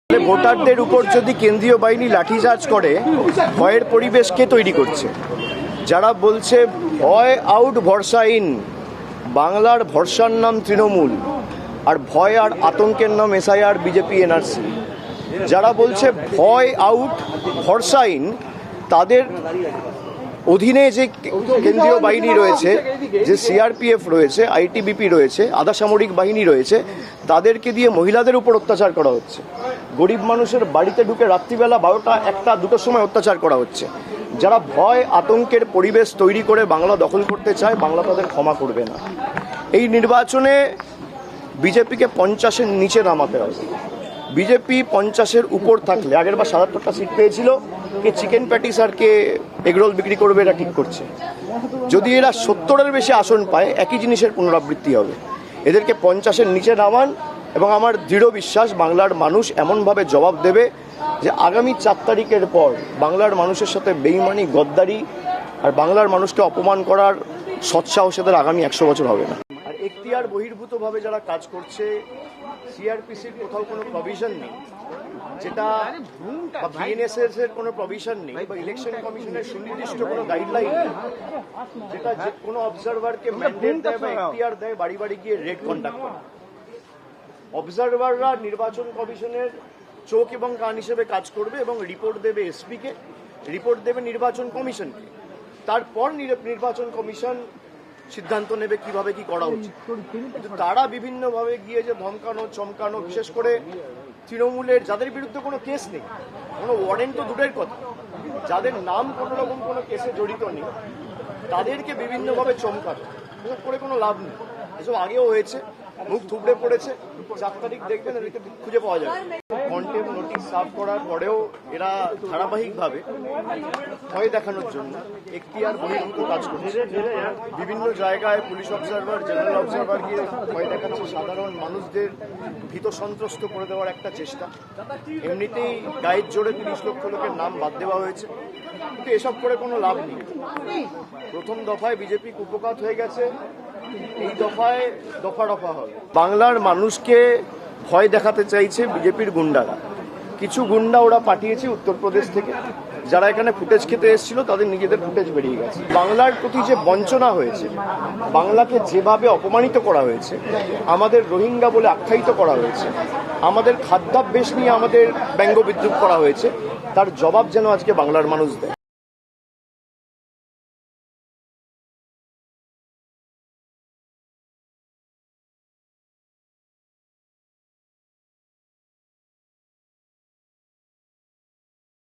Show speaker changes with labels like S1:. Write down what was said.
S1: ভোটারদের উপর যদি কেন্দ্রীয় বাহিনী লাঠিচার্জ করে, ভয়ের পরিবেশ কে তৈরি করছে? যারা বলছে ভয় আউট ভরসা ইন, বাংলার ভরসার নাম তৃণমূল, আর ভয় আর আতঙ্কের নাম SIR, বিজেপি, NRC। যারা বলছে ভয় আউট ভরসা ইন, তাদের অধীনে যে কেন্দ্রীয় বাহিনী রয়েছে, যে CRPF রয়েছে, ITBP রয়েছে, আধা সামরিক বাহিনী রয়েছে, তাদেরকে দিয়ে মহিলাদের উপর অত্যাচার করা হচ্ছে। গরিব মানুষের বাড়িতে ঢুকে রাত্রিবেলা 12টা, 1টা, 2টোর সময় অত্যাচার করা হচ্ছে। যারা ভয় আতঙ্কের পরিবেশ তৈরি করে বাংলা দখল করতে চায়, বাংলা তাদের ক্ষমা করবে না। এই নির্বাচনে বিজেপিকে 50-এর নিচে নামাতে হবে। বিজেপি 50-এর উপর থাকলে, আগের বার 77টা সিট পেয়েছিল, কে চিকেন প্যাটিস আর কে এগরোল বিক্রি করবে এটা ঠিক করছে। যদি এরা 70-এর বেশি আসন পায়, একই জিনিসের পুনরাবৃত্তি হবে। এদেরকে 50-এর নিচে নামান, এবং আমার দৃঢ় বিশ্বাস বাংলার মানুষ এমনভাবে জবাব দেবে যে আগামী 4 তারিখের পর বাংলার মানুষের সাথে বেইমানি, গদ্দারি আর বাংলার মানুষকে অপমান করার সৎসাহস এদের আগামী 100 বছর হবে না। আর এখতিয়ার বহির্ভূতভাবে যারা কাজ করছে, CRPCর কোথাও কোনো প্রভিশন নেই, যেটা BNSS এর কোনো প্রভিশন নেই, বা ইলেকশন কমিশনের সুনির্দিষ্ট কোনো গাইডলাইন নেই, যেটা যে কোনো অবজারভারকে ম্যান্ডেট দেয় বা এখতিয়ার দেয় বাড়ি বাড়ি গিয়ে রেড কন্ডাক্ট করে। অবজারভাররা নির্বাচন কমিশনের চোখ এবং কান হিসেবে কাজ করবে এবং রিপোর্ট দেবে SP-কে, রিপোর্ট দেবে নির্বাচন কমিশনকে। তারপর নির্বাচন কমিশন সিদ্ধান্ত নেবে কিভাবে কি করা উচিত। কিন্তু তারা বিভিন্নভাবে গিয়ে যে ধমকানো, চমকানো, বিশেষ করে তৃণমূলের যাদের বিরুদ্ধে কোনো কেস নেই, কোনো ওয়ারেন্ট তো দূরের কথা, যাদের নাম কোনো রকম কোনো কেসে জড়িত নেই, তাদেরকে বিভিন্নভাবে চমকানো, এসব করে কোনো লাভ নেই। এসব আগেও হয়েছে, মুখ থুবড়ে পড়েছে। 4 তারিখ দেখবেন এদেরকে খুঁজে পাওয়া যাবে। কন্টেম্প নোটিশ সার্ভ করার পরেও এরা ধারাবাহিকভাবে ভয় দেখানোর জন্য এখতিয়ার বহির্ভূত কাজ করছে। বিভিন্ন জায়গায় পুলিশ অবজারভার, জেনারেল অবজারভার গিয়ে ভয় দেখাচ্ছে, সাধারণ মানুষদের ভীত সন্ত্রস্ত করে দেওয়ার একটা চেষ্টা। এমনিতেই গায়ের জোরে 30 লক্ষ লোকের নাম বাদ দেওয়া হয়েছে, কিন্তু এসব করে কোনো লাভ নেই। প্রথম দফায় বিজেপি কুপকাত হয়ে গেছে, এই দফায় দফা দফা হবে। বাংলার মানুষকে ভয় দেখাতে চাইছে বিজেপির গুন্ডারা। কিছু গুন্ডা ওরা পাঠিয়েছে উত্তরপ্রদেশ থেকে, যারা এখানে ফুটেজ খেতে এসেছিল, তাদের নিজেদের ফুটেজ বেরিয়ে গেছে। বাংলার প্রতি যে বঞ্চনা হয়েছে, বাংলাকে যেভাবে অপমানিত করা হয়েছে, আমাদের রোহিঙ্গা বলে আখ্যায়িত করা হয়েছে, আমাদের খাদ্যাভ্যাস নিয়ে আমাদের ব্যঙ্গ বিদ্রুপ করা হয়েছে, তার জবাব যেন আজকে বাংলার মানুষ দেয়।